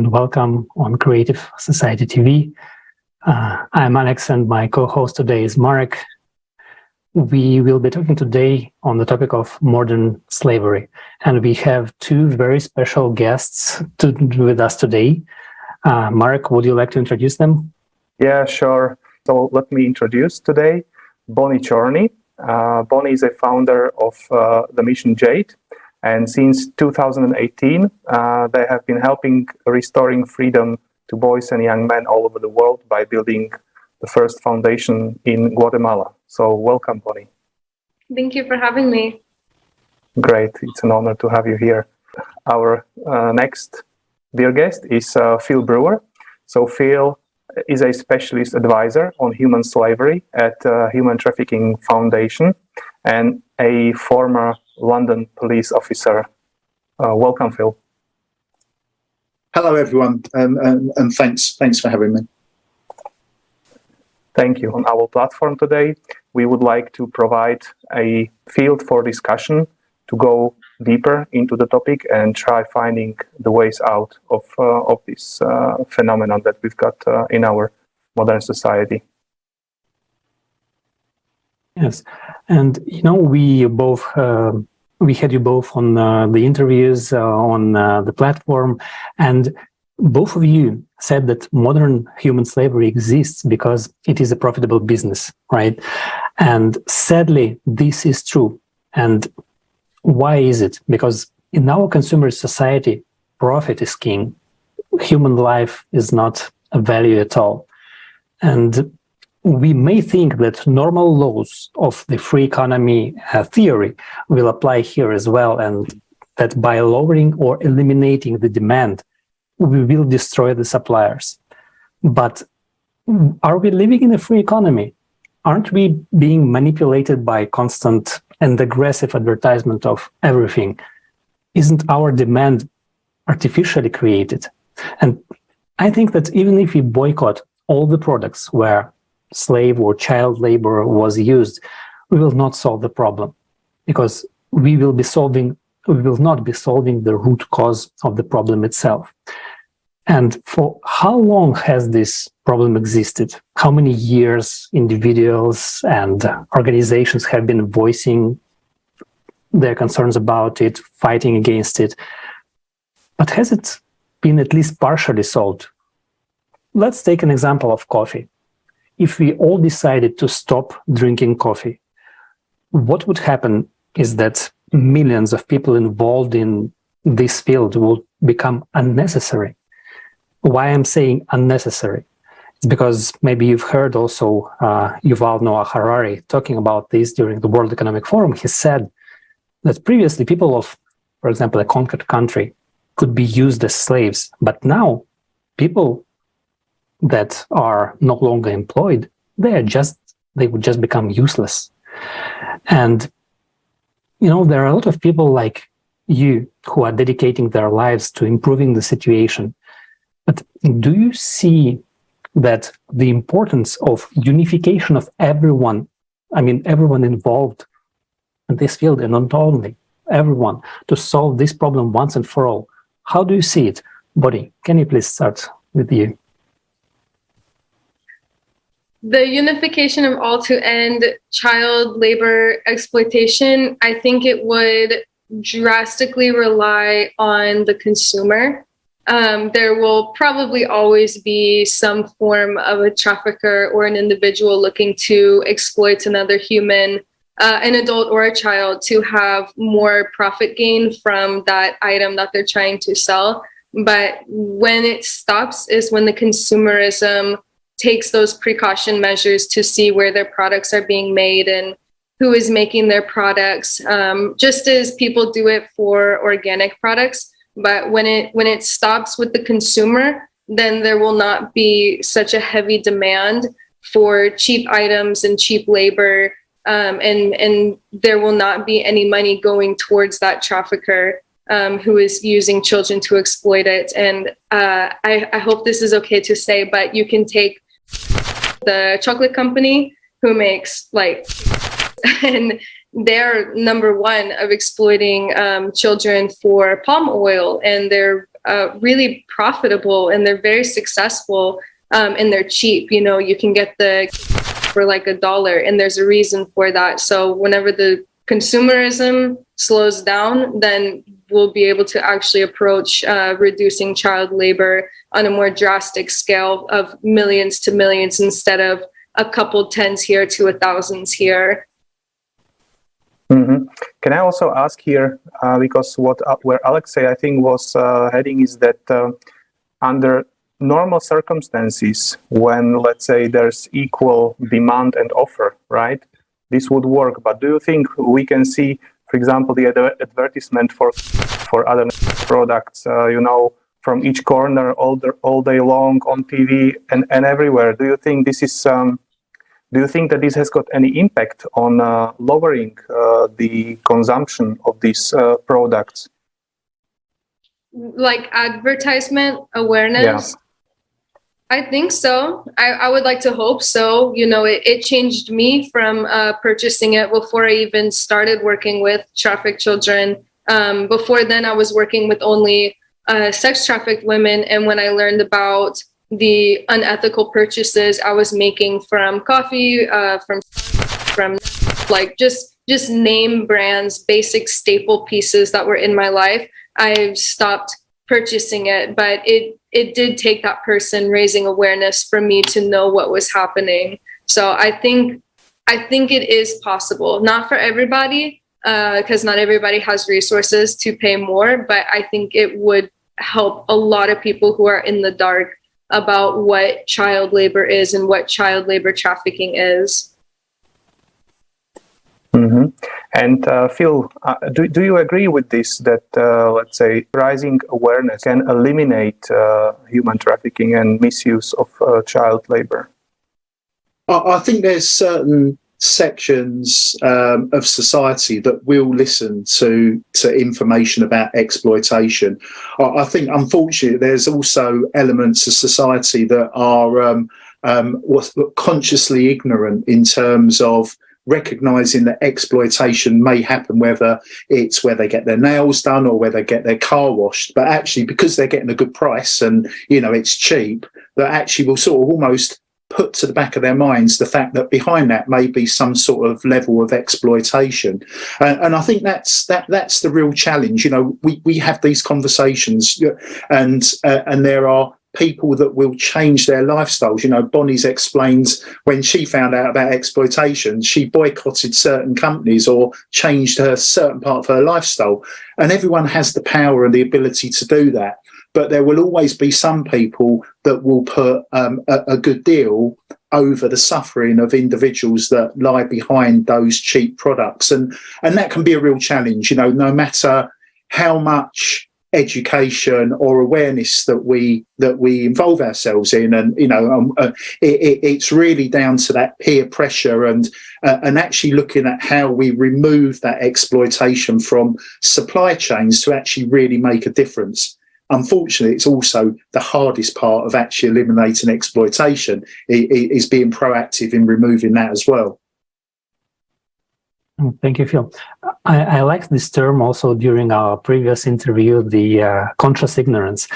and welcome on Creative Society TV. I'm Alex and my co-host today is Marek. We will be talking today on the topic of modern slavery, and we have two very special guests with us today. Marek, would you like to introduce them? Yeah, sure. So let me introduce today Boni Tchorny. Boni is a founder of the Mission J.A.D.E, and since 2018, they have been helping restoring freedom to boys and young men all over the world by building the first foundation in Guatemala. So welcome, Boni. Thank you for having me. Great. It's an honor to have you here. Our next dear guest is Phil Brewer. So Phil is a specialist advisor on human slavery at Human Trafficking Foundation and a former London police officer. Welcome, Phil. Hello, everyone, and thanks for having me. Thank you. On our platform today, we would like to provide a field for discussion to go deeper into the topic and try finding the ways out of this phenomenon that we've got in our modern society. Yes, and we had you both on the interviews on the platform, and both of you said that modern human slavery exists because it is a profitable business, right? And sadly, this is true. And why is it? Because in our consumer society, profit is king. Human life is not a value at all. And we may think that normal laws of the free economy theory will apply here as well, and that by lowering or eliminating the demand, we will destroy the suppliers. But are we living in a free economy? Aren't we being manipulated by constant and aggressive advertisement of everything? Isn't our demand artificially created? And I think that even if we boycott all the products where slave or child labor was used, we will not solve the problem, because we will not be solving the root cause of the problem itself. And for how long has this problem existed? How many years individuals and organizations have been voicing their concerns about it, fighting against it? But has it been at least partially solved? Let's take an example of coffee. If we all decided to stop drinking coffee, what would happen is that millions of people involved in this field will become unnecessary. Why I'm saying unnecessary? It's because maybe you've heard also Yuval Noah Harari talking about this during the World Economic Forum. He said that previously people of, for example, a conquered country could be used as slaves, but now people that are no longer employed, they would just become useless. And there are a lot of people like you who are dedicating their lives to improving the situation. But do you see that the importance of unification of everyone involved in this field, and not only everyone, to solve this problem once and for all? How do you see it? Boni, can you please start with you? The unification of all to end child labor exploitation, I think it would drastically rely on the consumer. There will probably always be some form of a trafficker or an individual looking to exploit another human, an adult or a child, to have more profit gain from that item that they're trying to sell. But when it stops is when the consumerism takes those precaution measures to see where their products are being made and who is making their products, just as people do it for organic products. But when it stops with the consumer, then there will not be such a heavy demand for cheap items and cheap labor, and there will not be any money going towards that trafficker who is using children to exploit it. And I hope this is okay to say, but you can take the chocolate company who makes and they're number one of exploiting children for palm oil, and they're really profitable, and they're very successful, and they're cheap. You know, you can get the for like $1, and there's a reason for that. So whenever the consumerism slows down, then we'll be able to actually approach reducing child labor on a more drastic scale of millions to millions instead of a couple tens here to 1,000s here. Mm-hmm. Can I also ask here, because where Alexei, I think, was heading is that under normal circumstances, when, let's say, there's equal demand and offer, right, this would work. But do you think we can see, for example, the advertisement for other products, from each corner all day long on TV and everywhere? Do you think this is? Do you think that this has got any impact on lowering the consumption of these products? Like advertisement awareness? Yeah. I think so. I would like to hope so. You know, it changed me from purchasing it before I even started working with trafficked children. Before then, I was working with only sex trafficked women. And when I learned about the unethical purchases I was making from coffee, from like just name brands, basic staple pieces that were in my life, I stopped purchasing it. But it did take that person raising awareness for me to know what was happening. So I think it is possible, not for everybody, because not everybody has resources to pay more, but I think it would help a lot of people who are in the dark about what child labor is and what child labor trafficking is. Mm-hmm. And Phil, do you agree with this, that, let's say, rising awareness can eliminate human trafficking and misuse of child labor? I think there's certain sections of society that will listen to information about exploitation. I think, unfortunately, there's also elements of society that are consciously ignorant in terms of recognising that exploitation may happen, whether it's where they get their nails done or where they get their car washed, but actually because they're getting a good price and, it's cheap, that actually will sort of almost put to the back of their minds the fact that behind that may be some sort of level of exploitation. And I think that's the real challenge. We have these conversations and there are people that will change their lifestyles. Bonnie's explained when she found out about exploitation, she boycotted certain companies or changed her certain part of her lifestyle. And everyone has the power and the ability to do that. But there will always be some people that will put a good deal over the suffering of individuals that lie behind those cheap products. And that can be a real challenge, no matter how much education or awareness that we involve ourselves in, and it's really down to that peer pressure and actually looking at how we remove that exploitation from supply chains to actually really make a difference. Unfortunately, it's also the hardest part of actually eliminating exploitation is being proactive in removing that as well. Thank you, Phil. I like this term also during our previous interview, the conscious ignorance.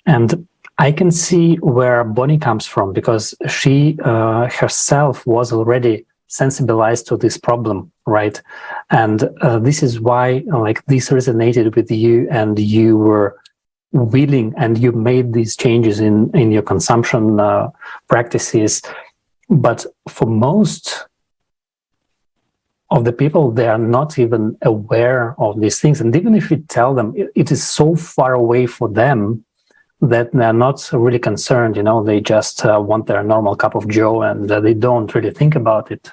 And I can see where Bonnie comes from, because she herself was already sensibilized to this problem, right? And this is why this resonated with you, and you were willing and you made these changes in your consumption practices. But for most of the people, they are not even aware of these things. And even if you tell them, it is so far away for them that they're not really concerned. They just want their normal cup of joe, and they don't really think about it.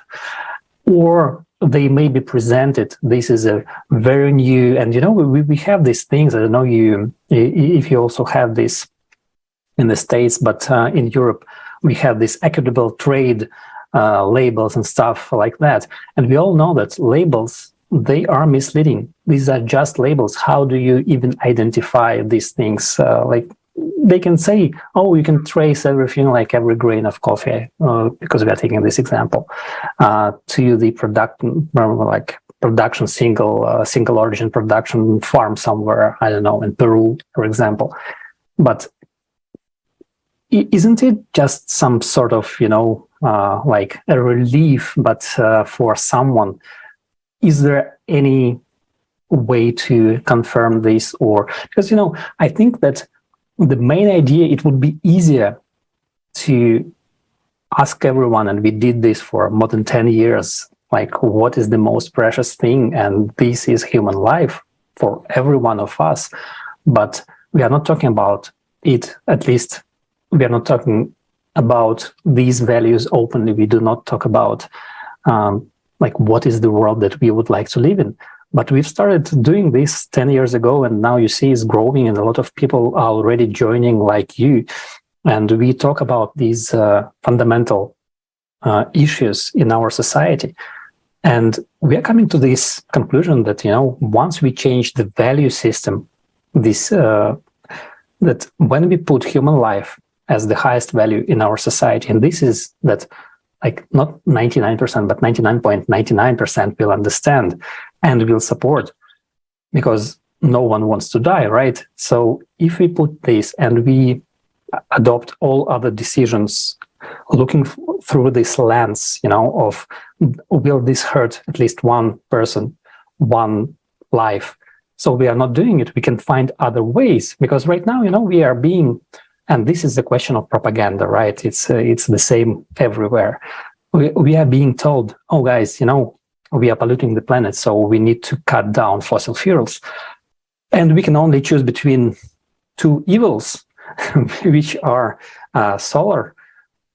Or they may be presented, this is a very new, and we have these things. I don't know if you also have this in the States, but in Europe we have this equitable trade labels and stuff like that. And we all know that labels, they are misleading. These are just labels. How do you even identify these things? They can say, oh, you can trace everything, like every grain of coffee, because we are taking this example, to the product, like production, single origin production farm somewhere, I don't know, in Peru, for example. But isn't it just some sort of, like a relief, but for someone? Is there any way to confirm this? Or because, I think that the main idea, it would be easier to ask everyone, and we did this for more than 10 years, like, what is the most precious thing? And this is human life for every one of us. But we are not talking about it, at least we are not talking about these values openly. We do not talk about like what is the world that we would like to live in. But we've started doing this 10 years ago, and now you see it's growing, and a lot of people are already joining, like you. And we talk about these fundamental issues in our society. And we are coming to this conclusion that, once we change the value system, this that when we put human life as the highest value in our society, and this is that, like, not 99%, but 99.99% will understand and will support, because no one wants to die, right? So if we put this and we adopt all other decisions looking through this lens, of will this hurt at least one person, one life? So we are not doing it. We can find other ways, because right now, we are being, and this is the question of propaganda, right? It's the same everywhere. We are being told, oh guys, we are polluting the planet, so we need to cut down fossil fuels. And we can only choose between two evils, which are solar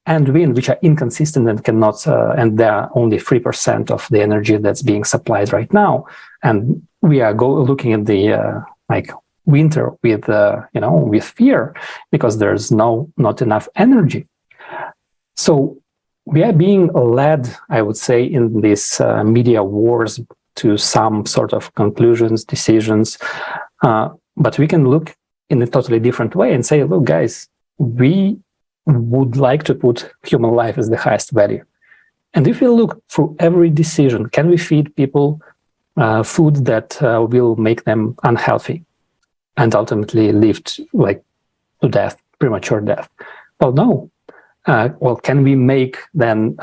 and wind, which are inconsistent and cannot, and they are only 3% of the energy that's being supplied right now. And we are looking at the winter with with fear, because there's not enough energy. So we are being led, I would say, in these media wars to some sort of conclusions, decisions, but we can look in a totally different way and say, look, guys, we would like to put human life as the highest value. And if we look through every decision, can we feed people food that will make them unhealthy and ultimately lead to death, premature death? Well, no. Well, can we make then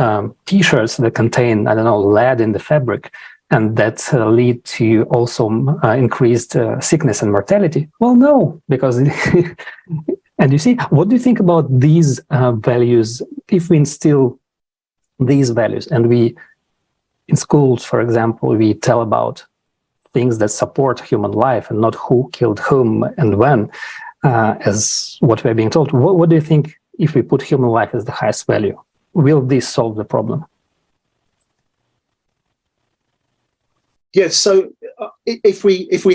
T-shirts that contain, lead in the fabric, and that lead to also increased sickness and mortality? Well, no, because and you see, what do you think about these values? If we instill these values, and we, in schools, for example, we tell about things that support human life and not who killed whom and when, as what we're being told, what do you think? If we put human life as the highest value, will this solve the problem? Yes. So if we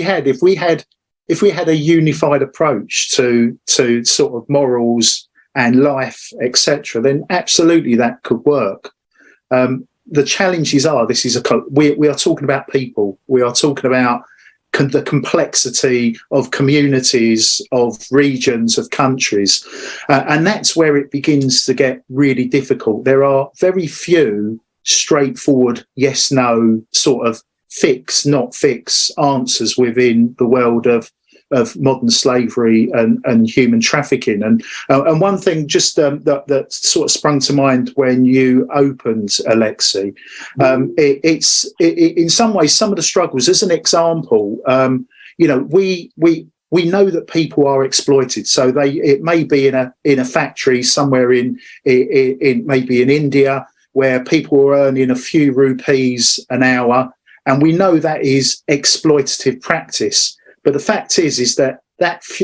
had a unified approach to sort of morals and life, etc., then absolutely that could work. The challenges are, we are talking about people. We are talking about the complexity of communities, of regions, of countries. And that's where it begins to get really difficult. There are very few straightforward yes, no sort of fix, not fix answers within the world of modern slavery and human trafficking. And one thing just that sort of sprung to mind when you opened, Alexei, it's in some ways, some of the struggles, as an example, we know that people are exploited. So it may be in a factory somewhere in maybe in India, where people are earning a few rupees an hour, and we know that is exploitative practice. But the fact is that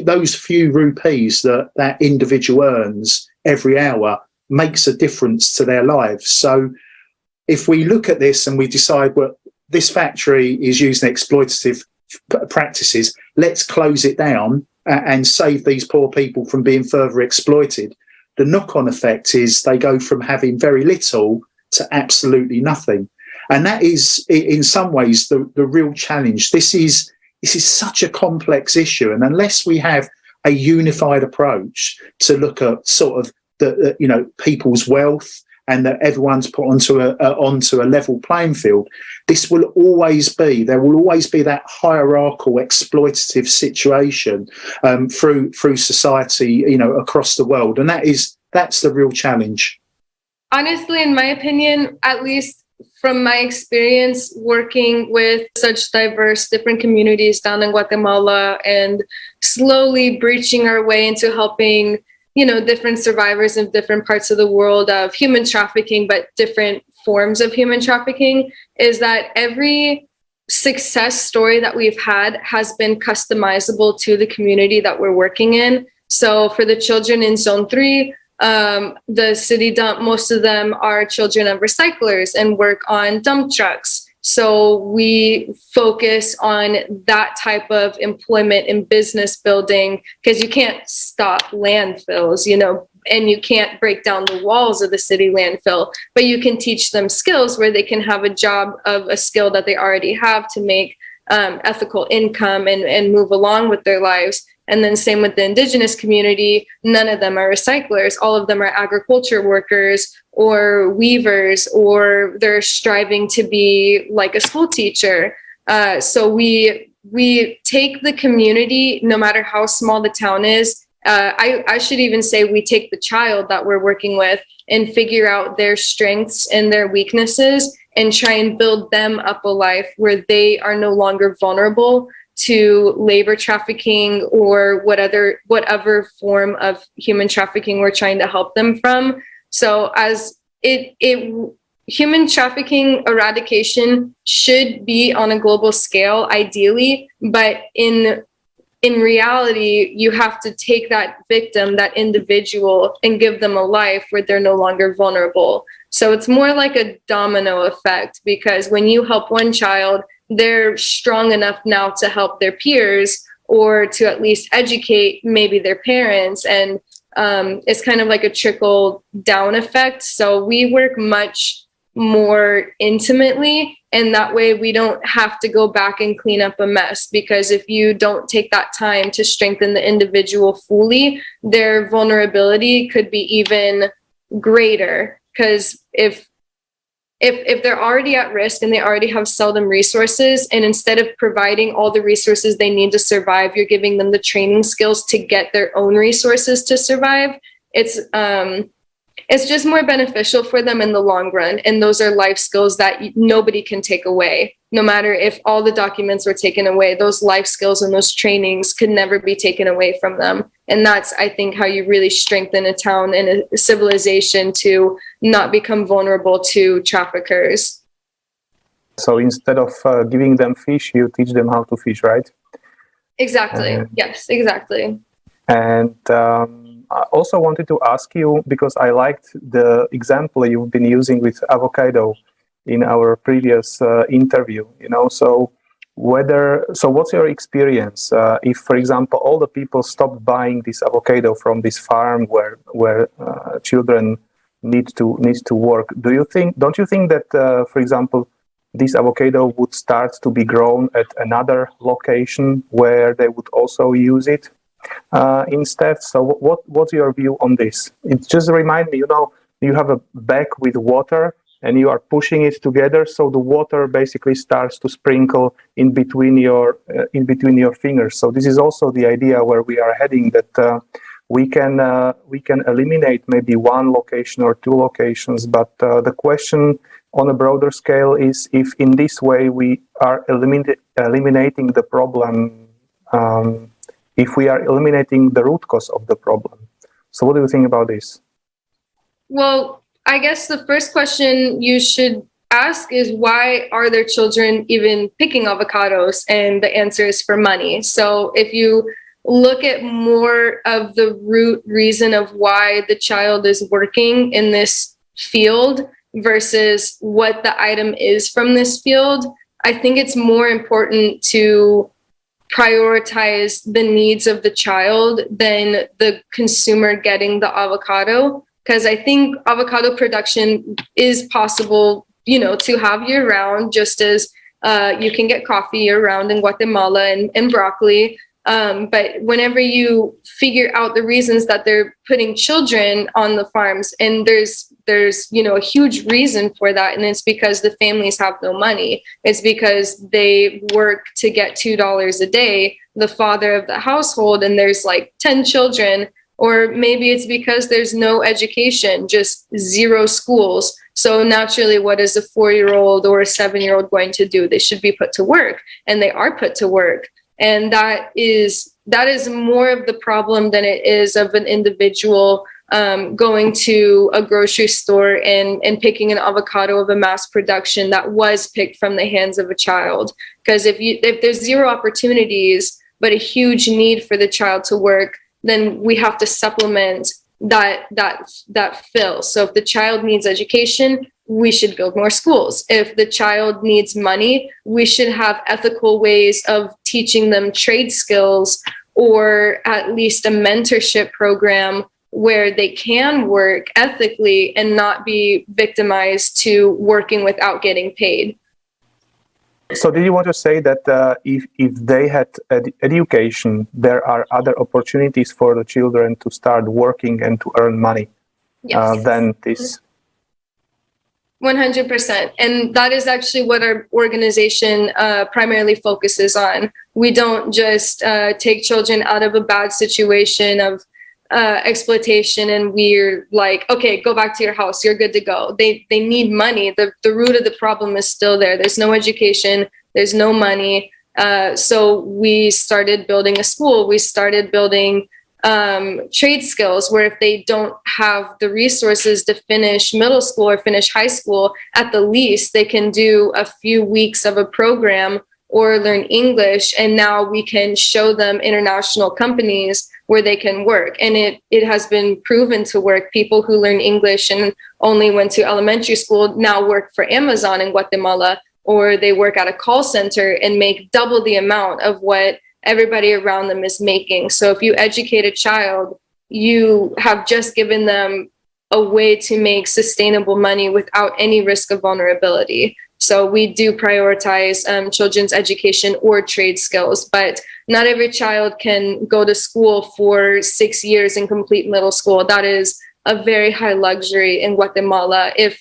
those few rupees that individual earns every hour makes a difference to their lives. So if we look at this and we decide, well, this factory is using exploitative practices, let's close it down and save these poor people from being further exploited. The knock-on effect is they go from having very little to absolutely nothing. And that is, in some ways, the real challenge. This is such a complex issue, and unless we have a unified approach to look at sort of the people's wealth and that everyone's put onto a level playing field, there will always be that hierarchical, exploitative situation through society, across the world, and that's the real challenge. Honestly, in my opinion, at least from my experience working with such diverse different communities down in Guatemala and slowly breaching our way into helping, different survivors in different parts of the world of human trafficking, but different forms of human trafficking, is that every success story that we've had has been customizable to the community that we're working in. So for the children in Zone 3, the city dump, most of them are children of recyclers and work on dump trucks. So we focus on that type of employment and business building, because you can't stop landfills, and you can't break down the walls of the city landfill, but you can teach them skills where they can have a job of a skill that they already have to make ethical income and move along with their lives. And then same with the indigenous community, none of them are recyclers. All of them are agriculture workers or weavers, or they're striving to be like a school teacher. So we take the community, no matter how small the town is. I should even say we take the child that we're working with and figure out their strengths and their weaknesses and try and build them up a life where they are no longer vulnerable to labor trafficking or whatever form of human trafficking we're trying to help them from. So as human trafficking eradication should be on a global scale, ideally, but in reality, you have to take that victim, that individual, and give them a life where they're no longer vulnerable. So it's more like a domino effect, because when you help one child, they're strong enough now to help their peers or to at least educate maybe their parents. And it's kind of like a trickle down effect. So we work much more intimately, and that way we don't have to go back and clean up a mess, because if you don't take that time to strengthen the individual fully, their vulnerability could be even greater. Because if they're already at risk and they already have seldom resources, and instead of providing all the resources they need to survive, you're giving them the training skills to get their own resources to survive, it's just more beneficial for them in the long run. And those are life skills that nobody can take away. No matter if all the documents were taken away, those life skills and those trainings could never be taken away from them. And that's, I think, how you really strengthen a town and a civilization to not become vulnerable to traffickers. So instead of giving them fish, you teach them how to fish, right? Exactly. Yes, exactly. And I also wanted to ask you, because I liked the example you've been using with avocado in our previous interview, so what's your experience if, for example, all the people stopped buying this avocado from this farm where children need to work? Don't you think that, for example, this avocado would start to be grown at another location where they would also use it instead? So what's your view on this? It just reminds me, you have a bag with water and you are pushing it together, so the water basically starts to sprinkle in between your fingers. So this is also the idea where we are heading, that we can eliminate maybe one location or two locations, but the question on a broader scale is if in this way we are eliminating the problem, if we are eliminating the root cause of the problem. So what do you think about this? Well, I guess the first question you should ask is, why are their children even picking avocados? And the answer is for money. So if you look at more of the root reason of why the child is working in this field versus what the item is from this field, I think it's more important to prioritize the needs of the child than the consumer getting the avocado. Because I think avocado production is possible, to have year round, just as you can get coffee year round in Guatemala and broccoli. But whenever you figure out the reasons that they're putting children on the farms, and there's there's, you know, a huge reason for that. And it's because the families have no money. It's because they work to get $2 a day, the father of the household, and there's like 10 children. Or maybe it's because there's no education, just zero schools. So naturally, what is a 4-year-old or a 7-year-old going to do? They should be put to work, and they are put to work. And that is more of the problem than it is of an individual going to a grocery store and picking an avocado of a mass production that was picked from the hands of a child. Because if there's zero opportunities, but a huge need for the child to work, then we have to supplement that fill. So if the child needs education, we should build more schools. If the child needs money, we should have ethical ways of teaching them trade skills, or at least a mentorship program where they can work ethically and not be victimized to working without getting paid. So did you want to say that if they had education, there are other opportunities for the children to start working and to earn money than this? 100%. And that is actually what our organization primarily focuses on. We don't just take children out of a bad situation of exploitation and we're like, okay, go back to your house, you're good to go. They need money. The root of the problem is still there. There's no education, there's no money. So we started building a school. We started building trade skills where if they don't have the resources to finish middle school or finish high school, at the least they can do a few weeks of a program or learn English. And now we can show them international companies where they can work. And it has been proven to work. People who learn English and only went to elementary school now work for Amazon in Guatemala, or they work at a call center and make double the amount of what everybody around them is making. So if you educate a child, you have just given them a way to make sustainable money without any risk of vulnerability. So we do prioritize children's education or trade skills, but not every child can go to school for 6 years and complete middle school. That is a very high luxury in Guatemala. If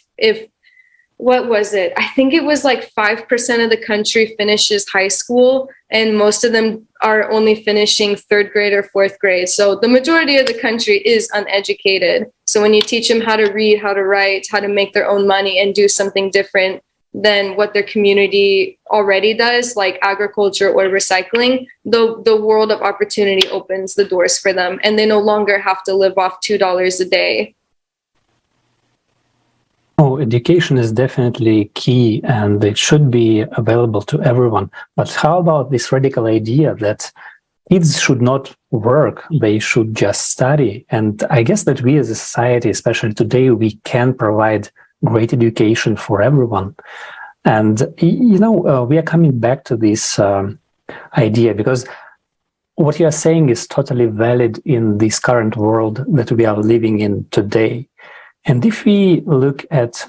what was it? I think it was like 5% of the country finishes high school, and most of them are only finishing 3rd grade or 4th grade. So the majority of the country is uneducated. So when you teach them how to read, how to write, how to make their own money and do something different than what their community already does, like agriculture or recycling, the world of opportunity opens the doors for them, and they no longer have to live off $2 a day. Oh, education is definitely key, and it should be available to everyone. But how about this radical idea that kids should not work, they should just study? And I guess that we as a society, especially today, we can provide great education for everyone. And, we are coming back to this idea, because what you are saying is totally valid in this current world that we are living in today. And if we look at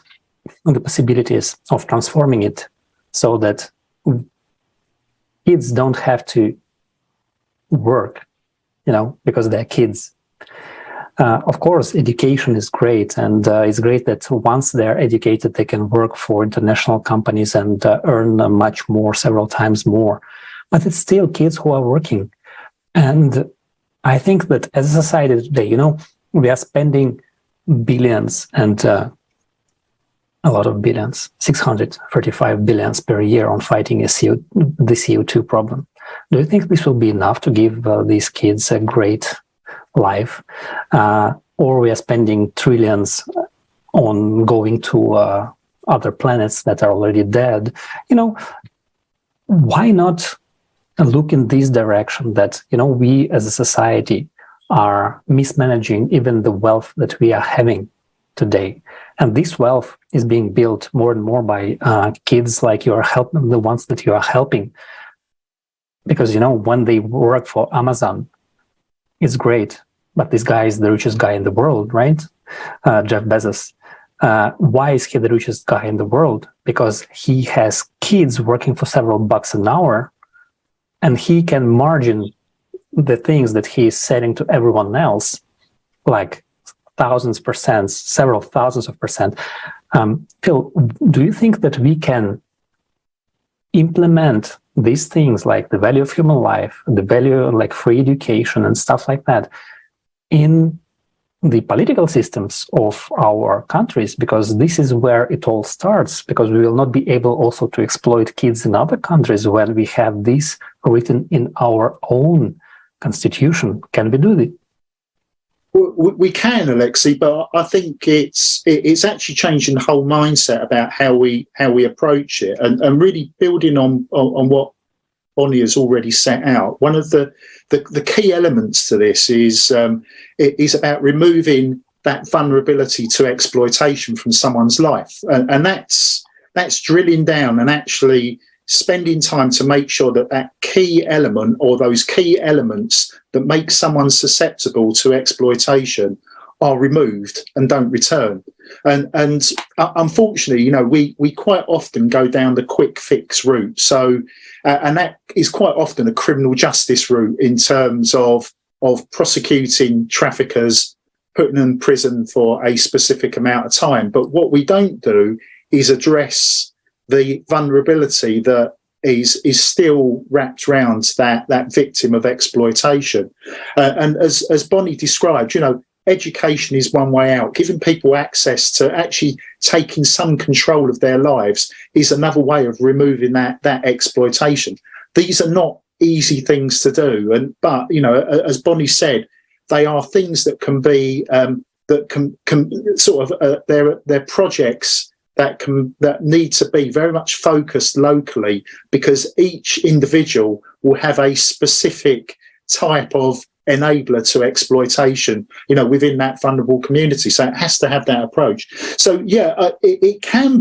the possibilities of transforming it so that kids don't have to work, because they're kids. Of course, education is great, and it's great that once they're educated, they can work for international companies and earn much more, several times more. But it's still kids who are working. And I think that as a society today, we are spending billions and a lot of billions, 635 billions per year on fighting the CO2 problem. Do you think this will be enough to give these kids a great life, or we are spending trillions on going to other planets that are already dead? Why not look in this direction that we as a society are mismanaging even the wealth that we are having today, and this wealth is being built more and more by kids like you are helping, the ones that you are helping, because when they work for Amazon, it's great, but this guy is the richest guy in the world, right? Jeff Bezos. Why is he the richest guy in the world? Because he has kids working for several bucks an hour, and he can margin the things that he is selling to everyone else, like %, several thousands of %. Phil, do you think that we can implement these things like the value of human life, the value like free education and stuff like that in the political systems of our countries? Because this is where it all starts, because we will not be able also to exploit kids in other countries when we have this written in our own constitution. Can we do this? We can, Alexei, but I think it's actually changing the whole mindset about how we approach it, and really building on what Boni has already set out. One of the key elements to this is about removing that vulnerability to exploitation from someone's life, and that's drilling down and actually spending time to make sure that key element or those key elements that make someone susceptible to exploitation are removed and don't return. And unfortunately, we quite often go down the quick fix route. So, and that is quite often a criminal justice route in terms of prosecuting traffickers, putting them in prison for a specific amount of time. But what we don't do is address the vulnerability that is still wrapped around that victim of exploitation. And as Boni described, education is one way out. Giving people access to actually taking some control of their lives is another way of removing that exploitation. These are not easy things to do, but as Boni said, they are things that can be that can sort of they're projects that need to be very much focused locally, because each individual will have a specific type of enabler to exploitation, within that vulnerable community. So it has to have that approach. So it can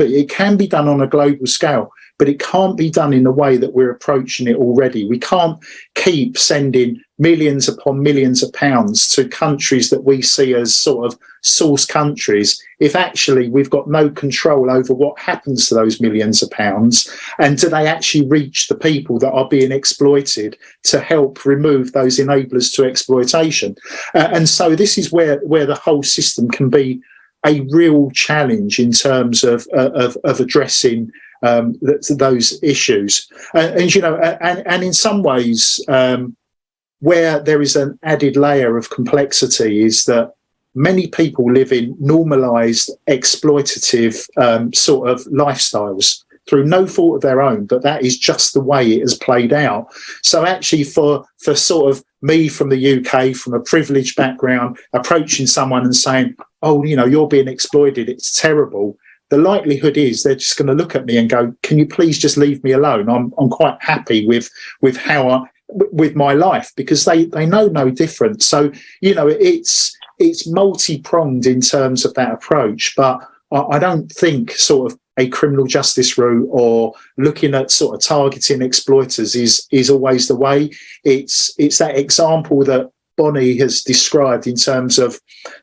be done on a global scale, but it can't be done in the way that we're approaching it already. We can't keep sending millions upon millions of pounds to countries that we see as sort of source countries if actually we've got no control over what happens to those millions of pounds, and do they actually reach the people that are being exploited to help remove those enablers to exploitation. And so this is where the whole system can be a real challenge in terms of addressing those issues. And in some ways, where there is an added layer of complexity is that many people live in normalised, exploitative sort of lifestyles through no fault of their own, but that is just the way it has played out. So actually for sort of me from the UK, from a privileged background, approaching someone and saying, oh, you're being exploited, it's terrible, the likelihood is they're just going to look at me and go, can you please just leave me alone? I'm quite happy with my life, because they know no different. So, it's multi-pronged in terms of that approach, but I don't think sort of a criminal justice route or looking at sort of targeting exploiters is always the way. It's that example that Boni has described in terms of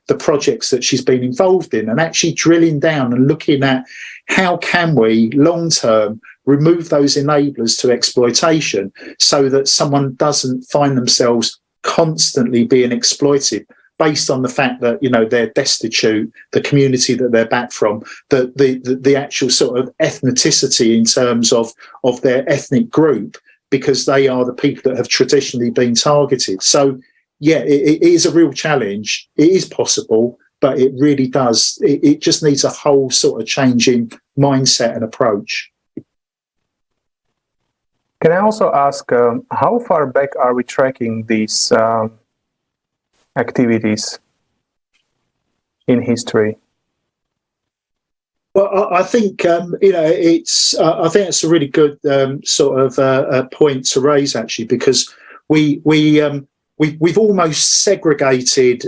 the projects that she's been involved in, and actually drilling down and looking at how can we long-term remove those enablers to exploitation so that someone doesn't find themselves constantly being exploited based on the fact that they're destitute, the community that they're back from, the actual sort of ethnicity in terms of their ethnic group, because they are the people that have traditionally been targeted. So it is a real challenge. It is possible, but it really does. It just needs a whole sort of change in mindset and approach. Can I also ask, how far back are we tracking these activities in history? Well, I think it's. I think it's a really good sort of point to raise, actually, because we've almost segregated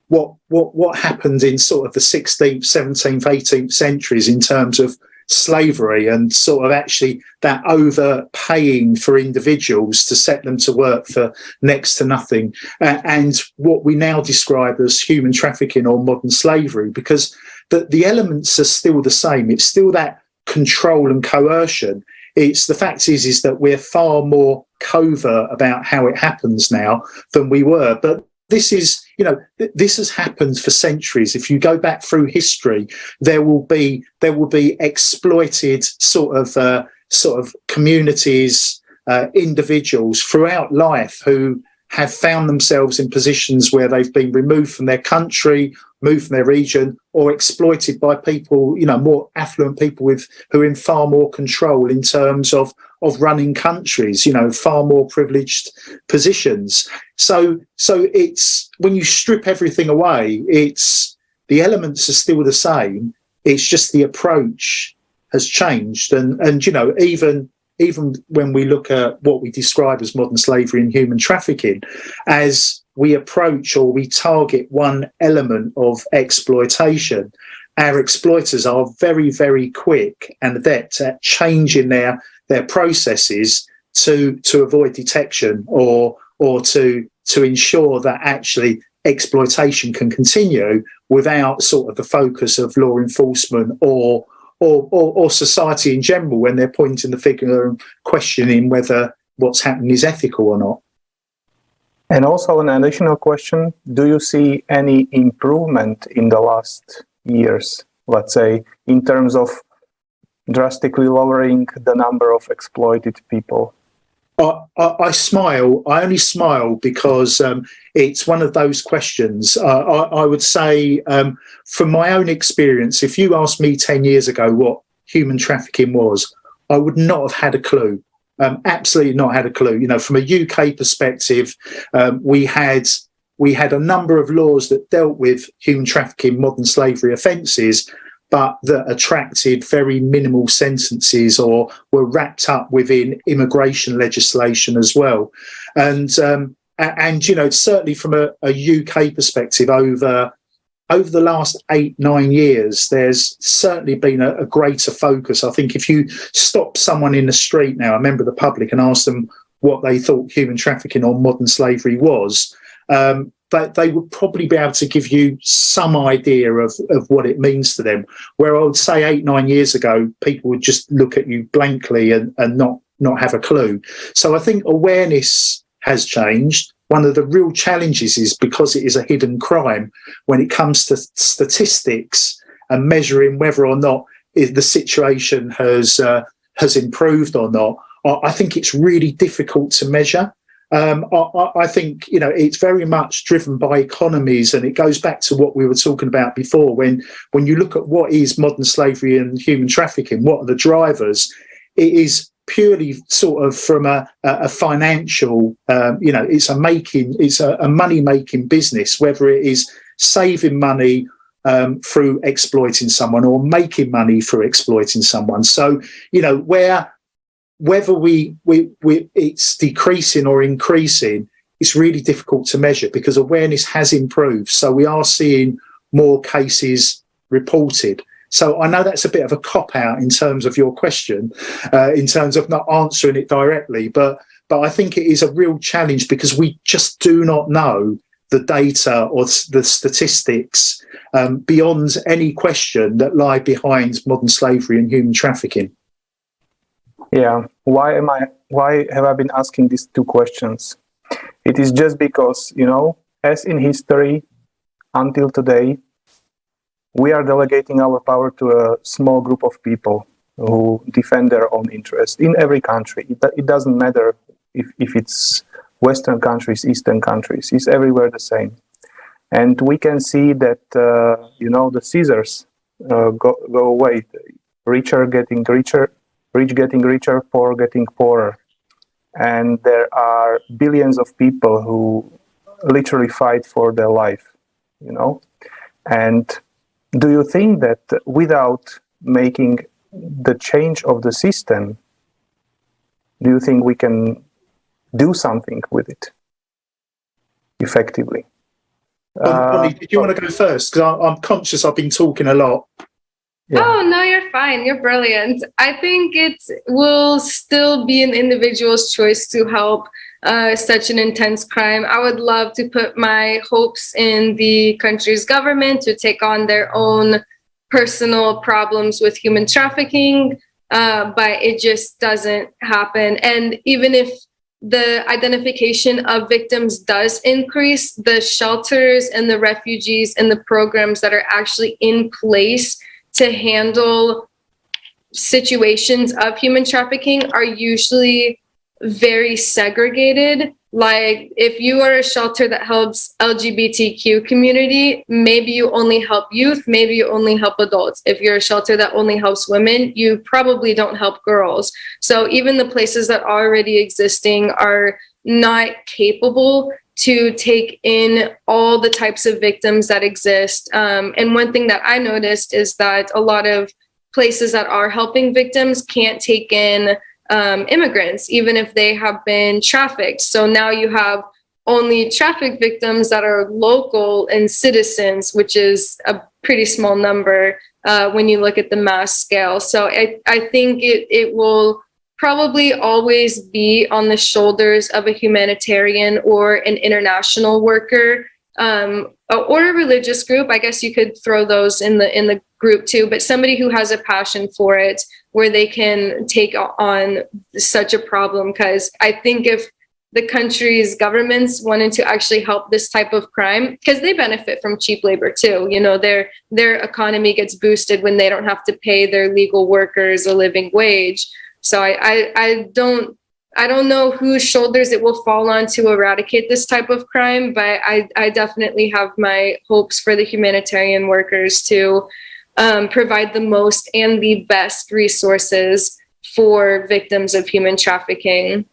what happened in sort of the 16th, 17th, 18th centuries in terms of slavery and sort of actually that overpaying for individuals to set them to work for next to nothing, and what we now describe as human trafficking or modern slavery, because the elements are still the same. It's still that control and coercion. It's the fact is that we're far more covert about how it happens now than we were, but this is, this has happened for centuries. If you go back through history, there will be exploited sort of communities, individuals throughout life who have found themselves in positions where they've been removed from their country, moved from their region, or exploited by people, more affluent people who are in far more control in terms of running countries, far more privileged positions. So it's, when you strip everything away, it's, the elements are still the same. It's just the approach has changed. And even when we look at what we describe as modern slavery and human trafficking, as we approach or we target one element of exploitation, our exploiters are very, very quick and adept at changing their processes to avoid detection or to ensure that actually exploitation can continue without sort of the focus of law enforcement or society in general when they're pointing the finger and questioning whether what's happening is ethical or not. And also an additional question, do you see any improvement in the last years, let's say, in terms of drastically lowering the number of exploited people? I smile. I only smile because it's one of those questions. I would say, from my own experience, if you asked me 10 years ago what human trafficking was, I would not have had a clue. Absolutely not had a clue. From a UK perspective, we had a number of laws that dealt with human trafficking, modern slavery offences, but that attracted very minimal sentences or were wrapped up within immigration legislation as well. And certainly from a UK perspective, over the last 8-9 years, there's certainly been a greater focus. I think if you stop someone in the street now, a member of the public, and ask them what they thought human trafficking or modern slavery was, but they would probably be able to give you some idea of what it means to them. Where I would say 8-9 years ago, people would just look at you blankly and not have a clue. So I think awareness has changed. One of the real challenges is because it is a hidden crime when it comes to statistics and measuring whether or not the situation has improved or not. I think it's really difficult to measure. I think, it's very much driven by economies, and it goes back to what we were talking about before. When you look at what is modern slavery and human trafficking, what are the drivers, it is purely sort of from a financial, it's a money-making business, whether it is saving money through exploiting someone or making money through exploiting someone. So, whether it's decreasing or increasing, it's really difficult to measure because awareness has improved. So we are seeing more cases reported. So I know that's a bit of a cop-out in terms of your question, in terms of not answering it directly, but I think it is a real challenge because we just do not know the data or the statistics beyond any question that lie behind modern slavery and human trafficking. Yeah, why have I been asking these two questions? It is just because, as in history, until today, we are delegating our power to a small group of people who defend their own interests in every country. It doesn't matter if it's Western countries, Eastern countries, it's everywhere the same. And we can see that, the scissors go away, richer getting richer, rich getting richer, poor getting poorer. And there are billions of people who literally fight for their life, And do you think that without making the change of the system, do you think we can do something with it effectively? Bonnie, did you want to go first? Because I'm conscious I've been talking a lot. Yeah. Oh, no, you're fine. You're brilliant. I think it will still be an individual's choice to help such an intense crime. I would love to put my hopes in the country's government to take on their own personal problems with human trafficking, but it just doesn't happen. And even if the identification of victims does increase, the shelters and the refugees and the programs that are actually in place to handle situations of human trafficking are usually very segregated. Like, if you are a shelter that helps LGBTQ community, maybe you only help youth, maybe you only help adults. If you're a shelter that only helps women, you probably don't help girls. So even the places that are already existing are not capable to take in all the types of victims that exist. And one thing that I noticed is that a lot of places that are helping victims can't take in immigrants, even if they have been trafficked. So now you have only trafficked victims that are local and citizens, which is a pretty small number when you look at the mass scale. So I think it will probably always be on the shoulders of a humanitarian or an international worker, or a religious group. I guess you could throw those in the group too, but somebody who has a passion for it, where they can take on such a problem. Because I think if the country's governments wanted to actually help this type of crime, because they benefit from cheap labor too, you know, their economy gets boosted when they don't have to pay their legal workers a living wage. So I don't know whose shoulders it will fall on to eradicate this type of crime, but I definitely have my hopes for the humanitarian workers to provide the most and the best resources for victims of human trafficking.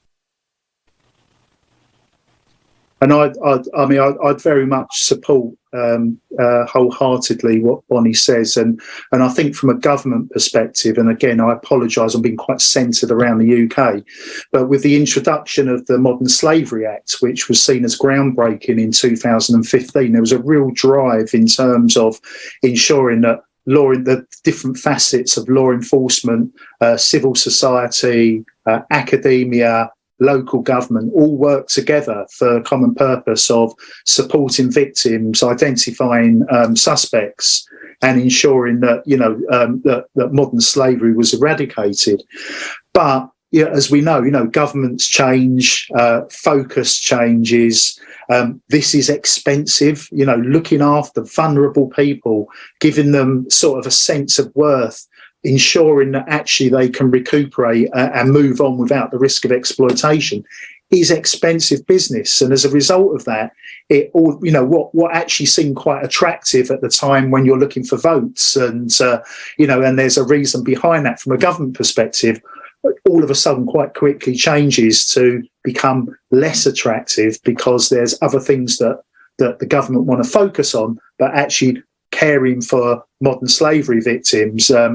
And I'd very much support wholeheartedly what Boni says, and I think from a government perspective, and again I apologise, I'm being quite centred around the UK, but with the introduction of the Modern Slavery Act, which was seen as groundbreaking in 2015, there was a real drive in terms of ensuring that the different facets of law enforcement, civil society, academia, local government all work together for a common purpose of supporting victims, identifying suspects, and ensuring that that modern slavery was eradicated. But as we know, governments change, focus changes. This is expensive. Looking after vulnerable people, giving them sort of a sense of worth, ensuring that actually they can recuperate and move on without the risk of exploitation is expensive business. And as a result of that, it all, what actually seemed quite attractive at the time when you're looking for votes, and and there's a reason behind that from a government perspective, all of a sudden quite quickly changes to become less attractive because there's other things that the government want to focus on, but actually caring for modern slavery victims with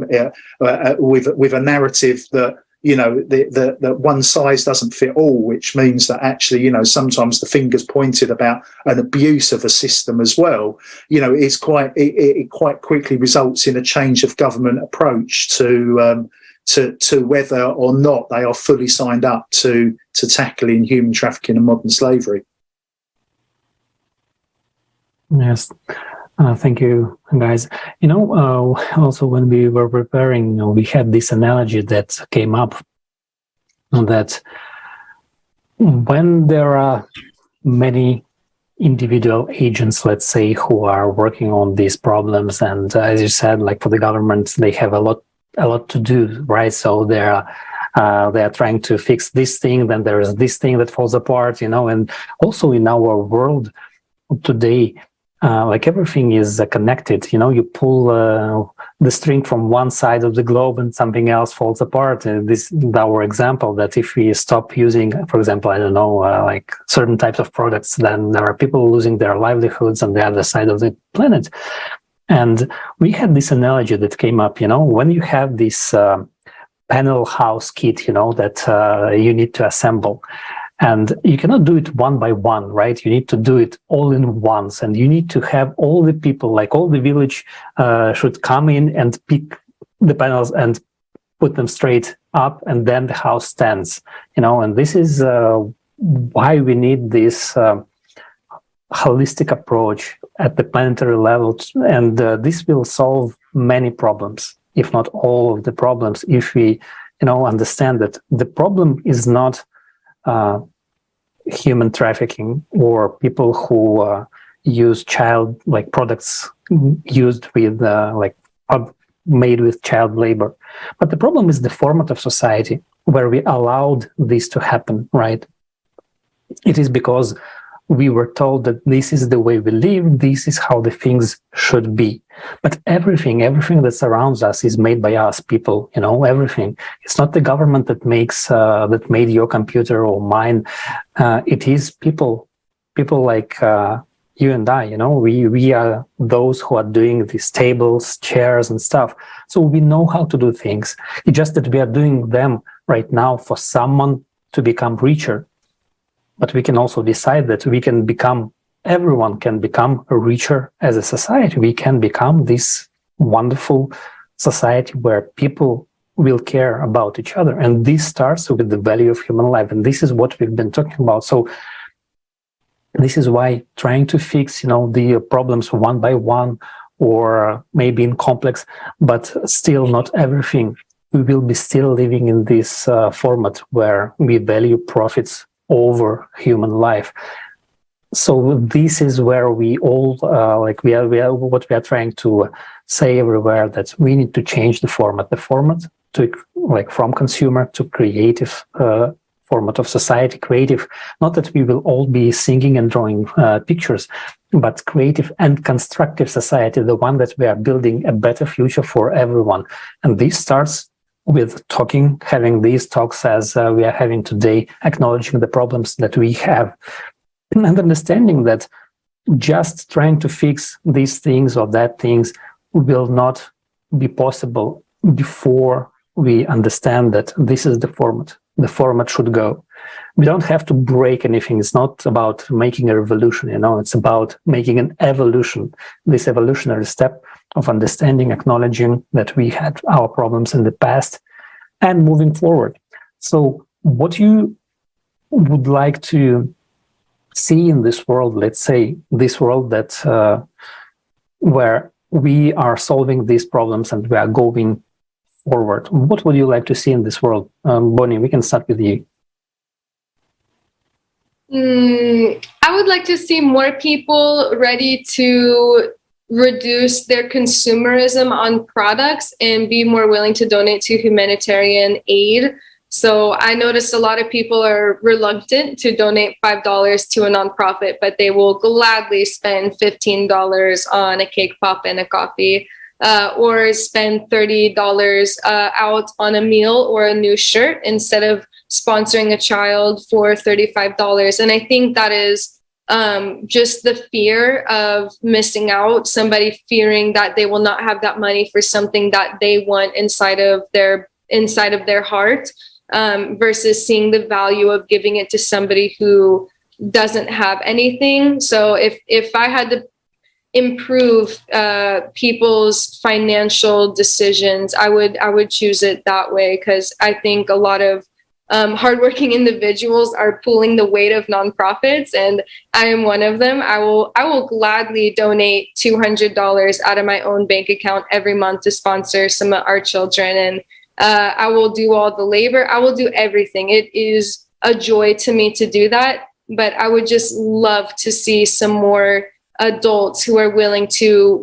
a narrative that that one size doesn't fit all, which means that actually sometimes the finger's pointed about an abuse of a system as well. It quite quickly results in a change of government approach to whether or not they are fully signed up to tackling human trafficking and modern slavery. Yes. Thank you, guys. Also when we were preparing, we had this analogy that came up, that when there are many individual agents, let's say, who are working on these problems, and as you said, like for the government, they have a lot to do, right? So they are trying to fix this thing, then there is this thing that falls apart, and also in our world today, like everything is connected. You pull the string from one side of the globe and something else falls apart. And this is our example, that if we stop using, for example, like certain types of products, then there are people losing their livelihoods on the other side of the planet. And we had this analogy that came up, when you have this panel house kit, that you need to assemble. And you cannot do it one by one, right? You need to do it all in once. And you need to have all the people, like all the village should come in and pick the panels and put them straight up, and then the house stands, and this is why we need this holistic approach at the planetary level. And this will solve many problems, if not all of the problems, if we, understand that the problem is not human trafficking or people who use child like products used with made with child labor. But the problem is the format of society where we allowed this to happen, right? It is because we were told that this is the way we live, this is how the things should be. But everything that surrounds us is made by us, people, everything. It's not the government that made your computer or mine. It is people like you and I, we are those who are doing these tables, chairs and stuff. So we know how to do things. It's just that we are doing them right now for someone to become richer. But we can also decide that everyone can become richer as a society. We can become this wonderful society where people will care about each other. And this starts with the value of human life. And this is what we've been talking about. So this is why trying to fix, the problems one by one, or maybe in complex, but still not everything. We will be still living in this format where we value profits over human life. So this is where we all what we are trying to say everywhere, that we need to change the format to from consumer to creative format of society. Creative, not that we will all be singing and drawing pictures, but creative and constructive society, the one that we are building a better future for everyone. And this starts with having these talks as we are having today, acknowledging the problems that we have, and understanding that just trying to fix these things or that things will not be possible before we understand that this is the format. The format should go. We don't have to break anything. It's not about making a revolution, it's about making an evolution, this evolutionary step of understanding, acknowledging that we had our problems in the past and moving forward. So what you would like to see in this world, let's say this world that where we are solving these problems and we are going forward, what would you like to see in this world? Boni, we can start with you. I would like to see more people ready to reduce their consumerism on products and be more willing to donate to humanitarian aid. So I noticed a lot of people are reluctant to donate $5 to a nonprofit, but they will gladly spend $15 on a cake pop and a coffee, or spend $30 out on a meal or a new shirt instead of sponsoring a child for $35. And I think that is just the fear of missing out, somebody fearing that they will not have that money for something that they want inside of their heart, versus seeing the value of giving it to somebody who doesn't have anything. So if I had to improve people's financial decisions, I would choose it that way, because I think a lot of hardworking individuals are pulling the weight of nonprofits, and I am one of them. I will gladly donate $200 out of my own bank account every month to sponsor some of our children, and I will do all the labor. I will do everything. It is a joy to me to do that, but I would just love to see some more adults who are willing to,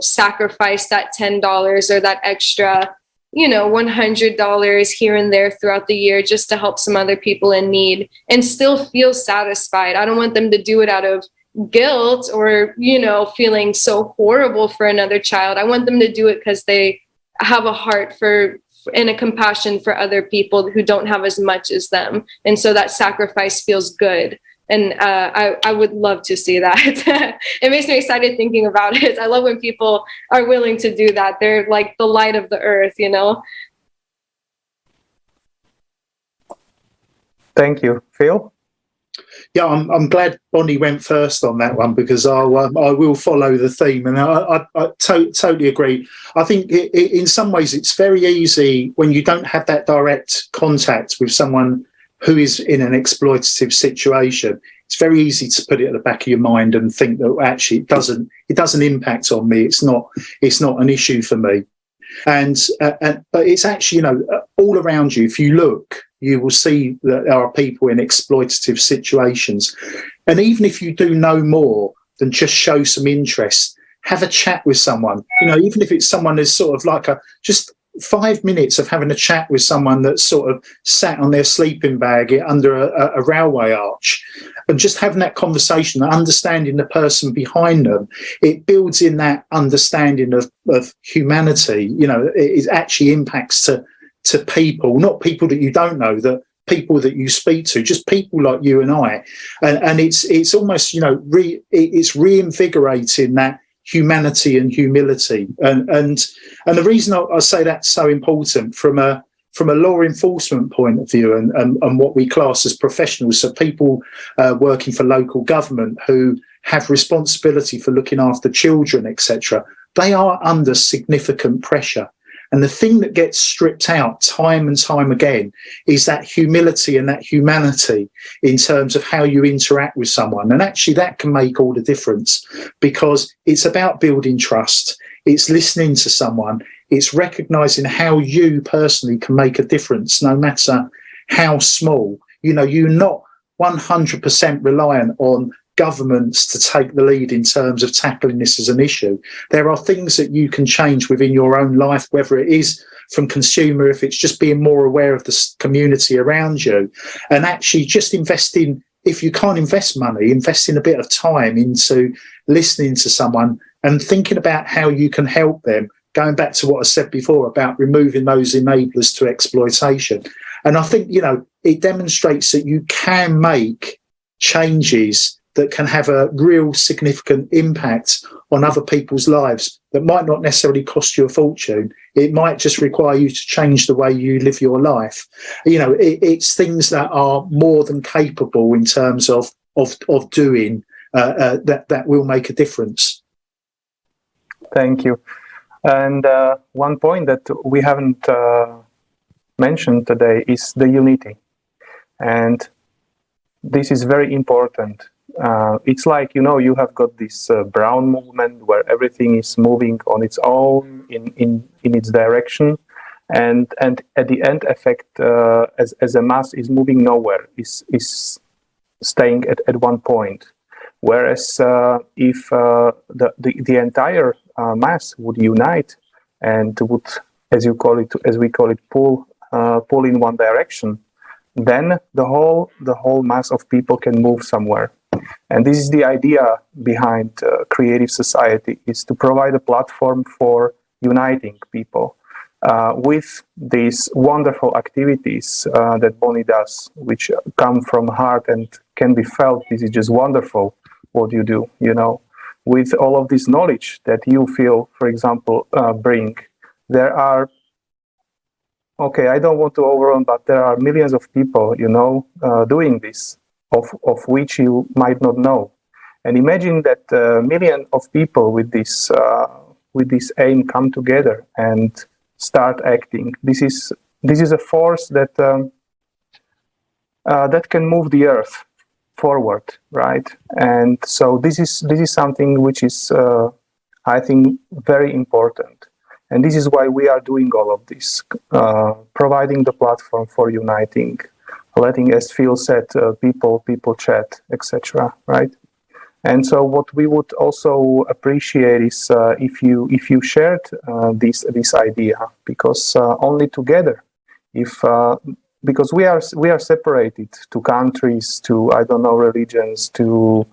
sacrifice that $10 or that extra, $100 here and there throughout the year just to help some other people in need and still feel satisfied. I don't want them to do it out of guilt or, feeling so horrible for another child. I want them to do it because they have a heart and a compassion for other people who don't have as much as them. And so that sacrifice feels good. And I would love to see that. It makes me excited thinking about it. I love when people are willing to do that. They're like the light of the earth, Thank you. Phil? Yeah, I'm glad Boni went first on that one, because I will follow the theme, and I totally agree. I think in some ways it's very easy when you don't have that direct contact with someone who is in an exploitative situation. It's very easy to put it at the back of your mind and think that actually it doesn't impact on me. It's not an issue for me. But it's actually, all around you, if you look, you will see that there are people in exploitative situations. And even if you do no more than just show some interest, have a chat with someone, even if it's someone who's sort of like just 5 minutes of having a chat with someone that's sort of sat on their sleeping bag under a railway arch, and just having that conversation, understanding the person behind them, it builds in that understanding of humanity. It actually impacts to people, not people that you don't know, that people that you speak to, just people like you and I, and it's almost it's reinvigorating that humanity and humility, and the reason I say that's so important from a law enforcement point of view, and what we class as professionals, so people working for local government who have responsibility for looking after children, etc., they are under significant pressure. And the thing that gets stripped out time and time again is that humility and that humanity in terms of how you interact with someone. And actually that can make all the difference, because it's about building trust. It's listening to someone. It's recognising how you personally can make a difference, no matter how small. You're not 100% reliant on governments to take the lead in terms of tackling this as an issue. There are things that you can change within your own life, whether it is from consumer, if it's just being more aware of the community around you, and actually just investing, if you can't invest money, investing a bit of time into listening to someone and thinking about how you can help them, going back to what I said before about removing those enablers to exploitation. And I think, it demonstrates that you can make changes that can have a real significant impact on other people's lives that might not necessarily cost you a fortune. It might just require you to change the way you live your life. It's things that are more than capable in terms of doing that will make a difference. Thank you. And one point that we haven't mentioned today is the unity. And this is very important. It's like, you have got this brown movement where everything is moving on its own in its direction, and at the end effect, as a mass is moving nowhere, is staying at one point. Whereas if the entire mass would unite and would, as we call it, pull in one direction, then the whole mass of people can move somewhere. And this is the idea behind creative society, is to provide a platform for uniting people with these wonderful activities that Boni does, which come from heart and can be felt. This is just wonderful what you do, with all of this knowledge that you feel, for example, bring. There are, I don't want to overrun, but there are millions of people, doing this, of which you might not know. And imagine that a million of people with this aim come together and start acting. This is a force that that can move the earth forward, right? And so this is something which is, I think, very important. And this is why we are doing all of this, providing the platform for uniting, letting, as Phil said, people chat, etc. Right? And so, what we would also appreciate is if you shared this idea, because only together, because we are separated to countries, to religions, to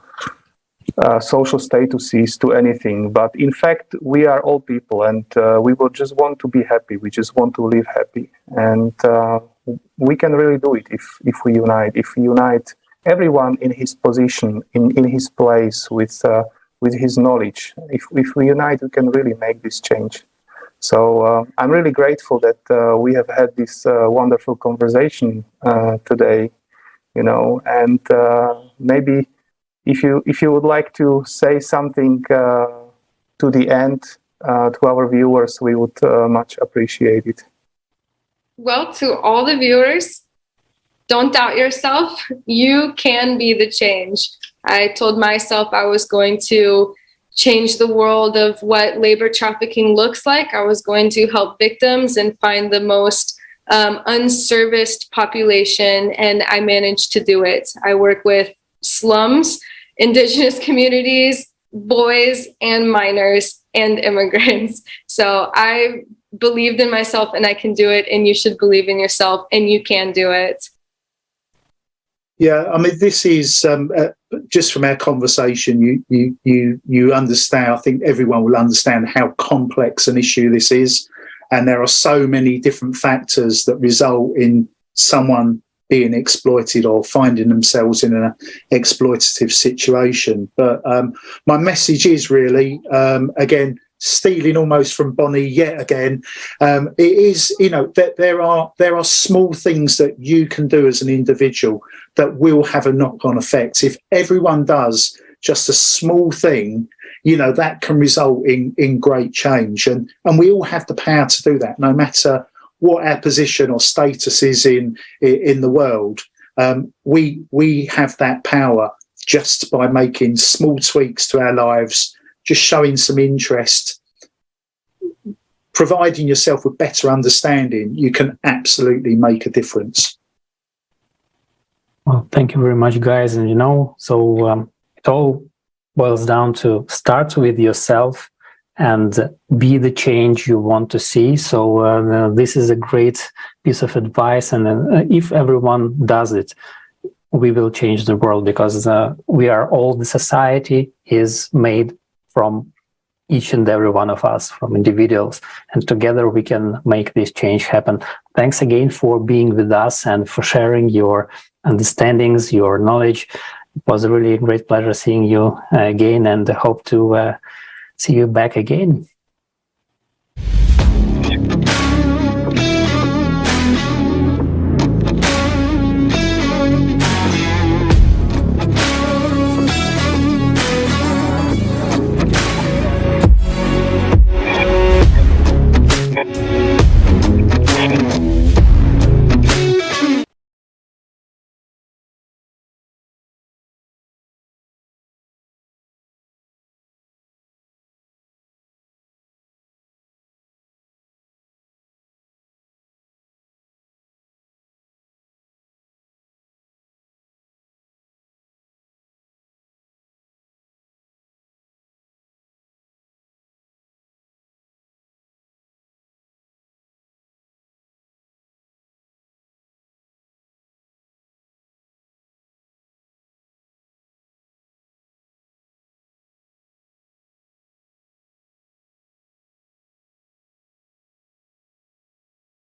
social statuses, to anything. But in fact, we are all people, and we will just want to be happy. We just want to live happy, and we can really do it if we unite. If we unite everyone in his position, in his place, with his knowledge. If we unite, we can really make this change. So I'm really grateful that we have had this wonderful conversation today. And maybe if you would like to say something to the end to our viewers, we would much appreciate it. Well, to all the viewers, don't doubt yourself. You can be the change. I told myself I was going to change the world of what labor trafficking looks like. I was going to help victims and find the most unserviced population, and I managed to do it. I work with slums, indigenous communities, boys and minors, and immigrants. So I believed in myself and I can do it, and you should believe in yourself and you can do it. Yeah, I mean, this is just from our conversation, you understand, I think everyone will understand how complex an issue this is. And there are so many different factors that result in someone being exploited or finding themselves in an exploitative situation. But my message is really, again, stealing almost from Boni yet again, it is, you know, that there are small things that you can do as an individual that will have a knock-on effect. If everyone does just a small thing, you know, that can result in great change. And we all have the power to do that, no matter what our position or status is in the world. We have that power just by making small tweaks to our lives, just showing some interest, providing yourself with better understanding. You can absolutely make a difference. Well, thank you very much, guys. And, you know, so it all boils down to start with yourself and be the change you want to see. So this is a great piece of advice. And if everyone does it, we will change the world, because we are all, the society is made from each and every one of us, from individuals, and together we can make this change happen. Thanks again for being with us and for sharing your understandings, your knowledge. It was a really great pleasure seeing you again, and I hope to see you back again.